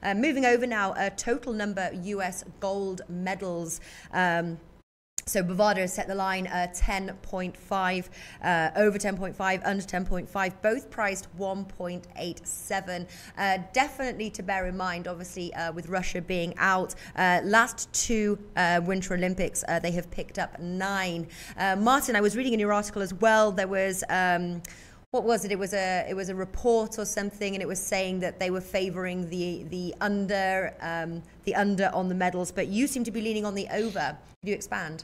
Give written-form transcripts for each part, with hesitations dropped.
Moving over now, total number US gold medals. So Bovada has set the line 10.5, over 10.5, under 10.5, both priced 1.87. Definitely to bear in mind, obviously, with Russia being out. Last two Winter Olympics, they have picked up 9. Martin, I was reading in your article as well, there was... what was it? It was a report or something, and it was saying that they were favouring the under on the medals, but you seem to be leaning on the over. Could you expand?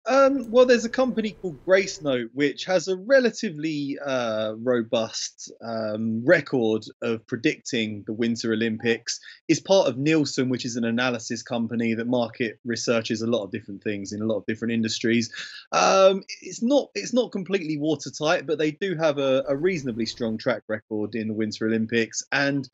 Well, there's a company called Grace Note, which has a relatively robust record of predicting the Winter Olympics. It's part of Nielsen, which is an analysis company that market researches a lot of different things in a lot of different industries. It's not completely watertight, but they do have a reasonably strong track record in the Winter Olympics, and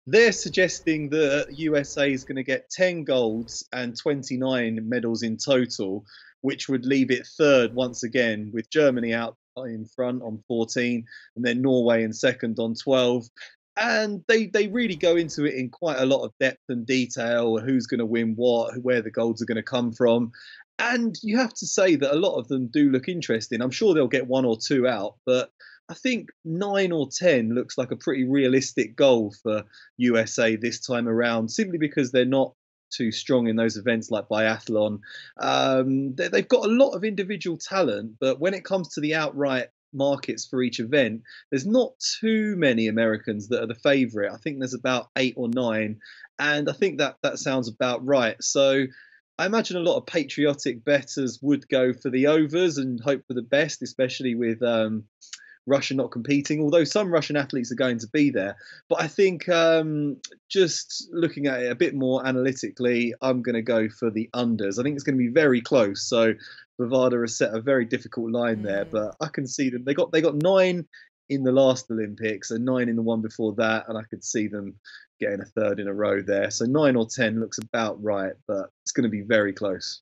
they're suggesting that USA is going to get 10 golds and 29 medals in total, which would leave it third once again, with Germany out in front on 14, and then Norway in second on 12. And they really go into it in quite a lot of depth and detail, who's going to win what, where the golds are going to come from. And you have to say that a lot of them do look interesting. I'm sure they'll get 1 or 2 out, but I think 9 or 10 looks like a pretty realistic goal for USA this time around, simply because they're not too strong in those events like biathlon. They've got a lot of individual talent, but when it comes to the outright markets for each event, there's not too many Americans that are the favourite. I think there's about 8 or 9, and I think that sounds about right. So I imagine a lot of patriotic bettors would go for the overs and hope for the best, especially with Russia not competing, although some Russian athletes are going to be there. But I think just looking at it a bit more analytically, I'm going to go for the unders. I think it's going to be very close. So Bovada has set a very difficult line there, but I can see them. They got 9 in the last Olympics and 9 in the one before that, and I could see them getting a third in a row there. So 9 or 10 looks about right, but it's going to be very close.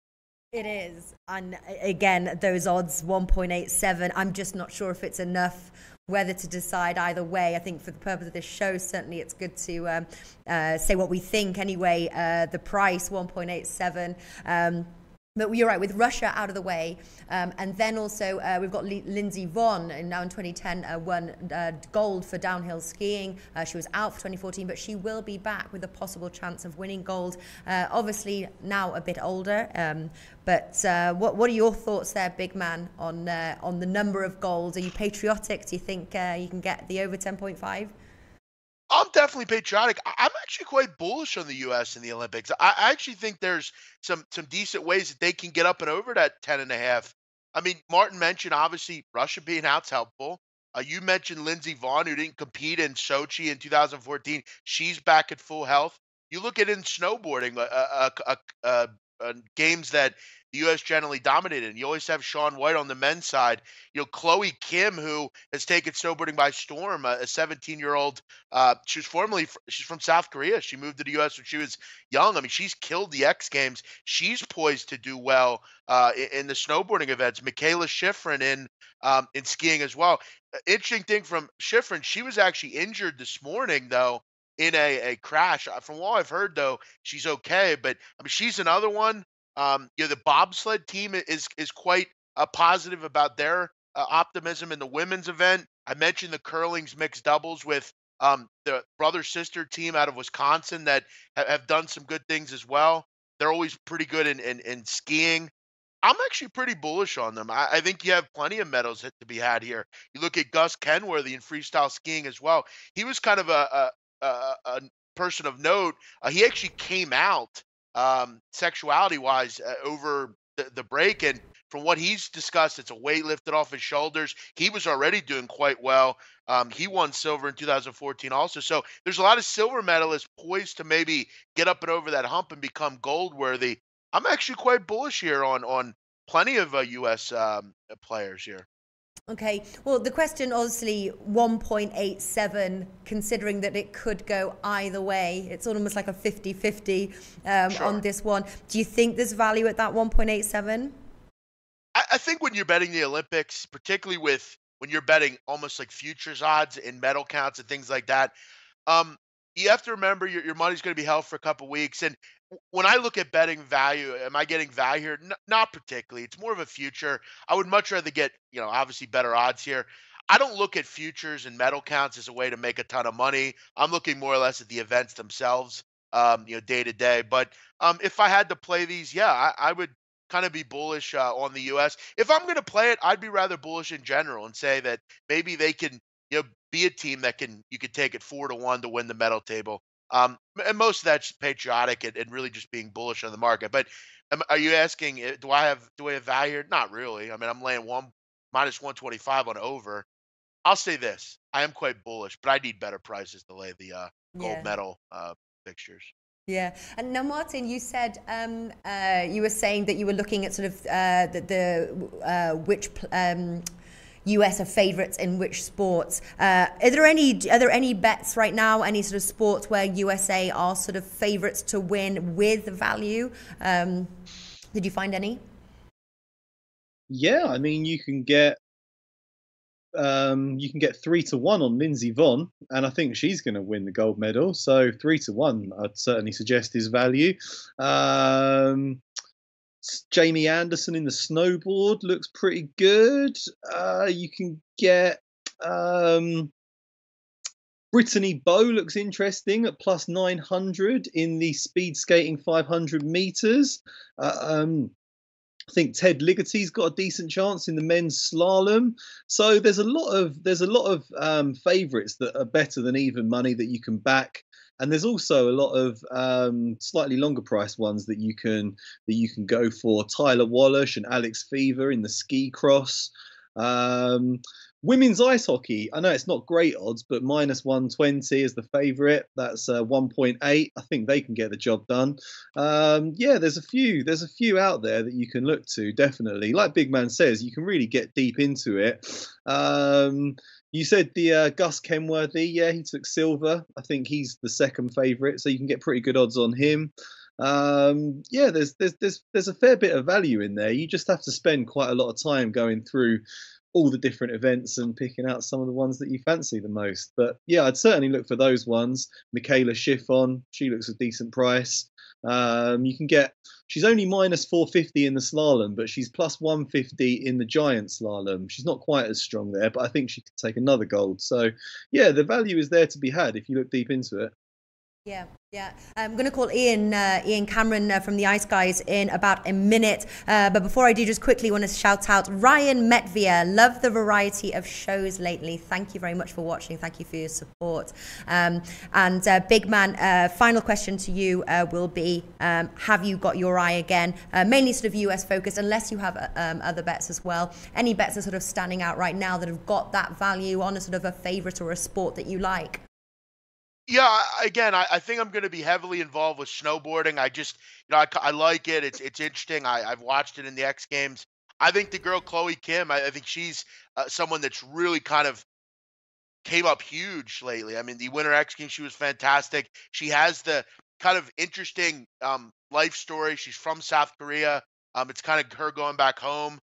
It is. And again, those odds 1.87, I'm just not sure if it's enough whether to decide either way. I think for the purpose of this show, certainly it's good to say what we think anyway. The price 1.87. But you're right, with Russia out of the way, and then also we've got Lindsey Vonn, and now in 2010 won gold for downhill skiing. She was out for 2014, but she will be back with a possible chance of winning gold. Obviously now a bit older, but what are your thoughts there, big man, on the number of golds? Are you patriotic? Do you think you can get the over 10.5? I'm definitely patriotic. I'm actually quite bullish on the U.S. in the Olympics. I actually think there's some decent ways that they can get up and over that 10.5. I mean, Martin mentioned obviously Russia being out's helpful. You mentioned Lindsey Vonn, who didn't compete in Sochi in 2014. She's back at full health. You look at it in snowboarding, games that the U.S. generally dominated. And you always have Shaun White on the men's side. You know, Chloe Kim, who has taken snowboarding by storm, a 17-year-old. She's from South Korea. She moved to the U.S. when she was young. I mean, she's killed the X Games. She's poised to do well in the snowboarding events. Michaela Schifrin in skiing as well. Interesting thing from Schifrin, she was actually injured this morning, though, in a crash. From what I've heard, though, she's okay. But I mean, she's another one. The bobsled team is quite positive about their optimism in the women's event. I mentioned the curling's mixed doubles with the brother-sister team out of Wisconsin that have done some good things as well. They're always pretty good in skiing. I'm actually pretty bullish on them. I think you have plenty of medals to be had here. You look at Gus Kenworthy in freestyle skiing as well. He was kind of a person of note. He actually came out sexuality-wise over the break, and from what he's discussed, it's a weight lifted off his shoulders. He was already doing quite well. He won silver in 2014 also. So there's a lot of silver medalists poised to maybe get up and over that hump and become gold worthy. I'm actually quite bullish here on plenty of U.S. Players here. Okay, well, the question obviously 1.87, considering that it could go either way. It's almost like a 50-50 Sure. on this one. Do you think there's value at that 1.87? I think when you're betting the Olympics, particularly when you're betting almost like futures odds in medal counts and things like that, you have to remember your money's going to be held for a couple weeks. And when I look at betting value, am I getting value here? Not particularly. It's more of a future. I would much rather get, obviously better odds here. I don't look at futures and medal counts as a way to make a ton of money. I'm looking more or less at the events themselves, day to day. But if I had to play these, yeah, I would kind of be bullish on the U.S. If I'm going to play it, I'd be rather bullish in general and say that maybe they can, be a team that you could take it 4-1 to win the medal table. And most of that's patriotic and really just being bullish on the market. But are you asking, do I have value here? Not really. I mean, I'm laying minus 125 on over. I'll say this: I am quite bullish, but I need better prices to lay the gold Yeah. medal fixtures. Yeah. And now, Martin, you said you were saying that you were looking at sort of which US are favourites in which sports. Are there any bets right now? Any sort of sports where USA are sort of favourites to win with value? Did you find any? Yeah, I mean, you can get 3-1 on Lindsey Vonn, and I think she's going to win the gold medal. So 3-1, I'd certainly suggest is value. Jamie Anderson in the snowboard looks pretty good. You can get Brittany Bowe looks interesting at plus 900 in the speed skating 500 meters. I think Ted Liggety's got a decent chance in the men's slalom. So there's a lot of favourites that are better than even money that you can back, and there's also a lot of slightly longer priced ones that you can go for. Tyler Wallish and Alex Fever in the ski cross. Women's ice hockey, I know it's not great odds, but minus 120 is the favourite. That's 1.8. I think they can get the job done. Yeah, there's a few out there that you can look to, definitely. Like Big Man says, you can really get deep into it. You said the Gus Kenworthy, yeah, he took silver. I think he's the second favourite, so you can get pretty good odds on him. Yeah, there's a fair bit of value in there. You just have to spend quite a lot of time going through all the different events and picking out some of the ones that you fancy the most. But yeah, I'd certainly look for those ones. Michaela Schiffon, she looks a decent price. She's only minus 450 in the slalom, but she's plus 150 in the giant slalom. She's not quite as strong there, but I think she could take another gold. So yeah, the value is there to be had if you look deep into it. Yeah. I'm going to call Ian Cameron from the Ice Guys in about a minute. But before I do, just quickly want to shout out Ryan Metvia. Love the variety of shows lately. Thank you very much for watching. Thank you for your support. And Big Man, final question to you will be, have you got your eye again? Mainly sort of US focused, unless you have other bets as well. Any bets that are sort of standing out right now that have got that value on a sort of a favorite or a sport that you like? Yeah, again, I think I'm going to be heavily involved with snowboarding. I like it. It's interesting. I've watched it in the X Games. I think the girl Chloe Kim, I think she's someone that's really kind of came up huge lately. I mean, the Winter X Games, she was fantastic. She has the kind of interesting life story. She's from South Korea. It's kind of her going back home.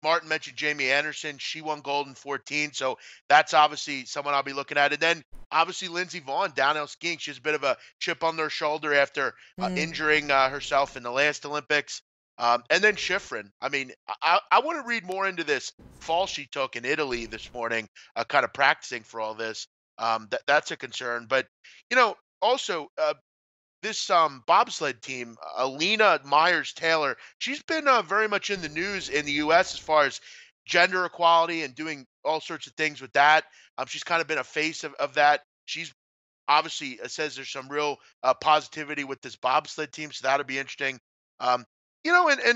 Martin mentioned Jamie Anderson. She won gold in 14, so that's obviously someone I'll be looking at. And then obviously Lindsey Vonn, downhill skiing. She has a bit of a chip on their shoulder after injuring herself in the last Olympics. And then Schifrin. I mean, I want to read more into this fall she took in Italy this morning, kind of practicing for all this. That's a concern. But, also this bobsled team, Alina Myers-Taylor, she's been very much in the news in the U.S. as far as gender equality and doing all sorts of things with that. She's kind of been a face of that. She's obviously says there's some real positivity with this bobsled team, so that'll be interesting. And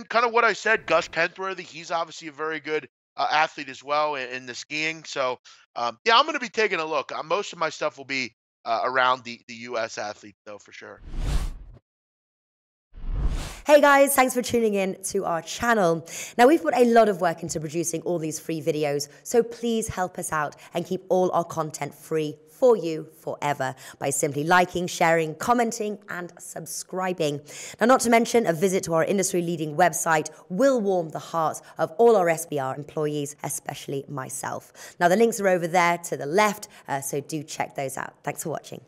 kind of what I said, Gus Kenworthy, he's obviously a very good athlete as well in the skiing. So, yeah, I'm going to be taking a look. Most of my stuff will be around the U.S. athlete, though, for sure. Hey guys, thanks for tuning in to our channel. Now, we've put a lot of work into producing all these free videos, so please help us out and keep all our content free for you forever by simply liking, sharing, commenting, and subscribing. Now, not to mention, a visit to our industry-leading website will warm the hearts of all our SBR employees, especially myself. Now, the links are over there to the left, so do check those out. Thanks for watching.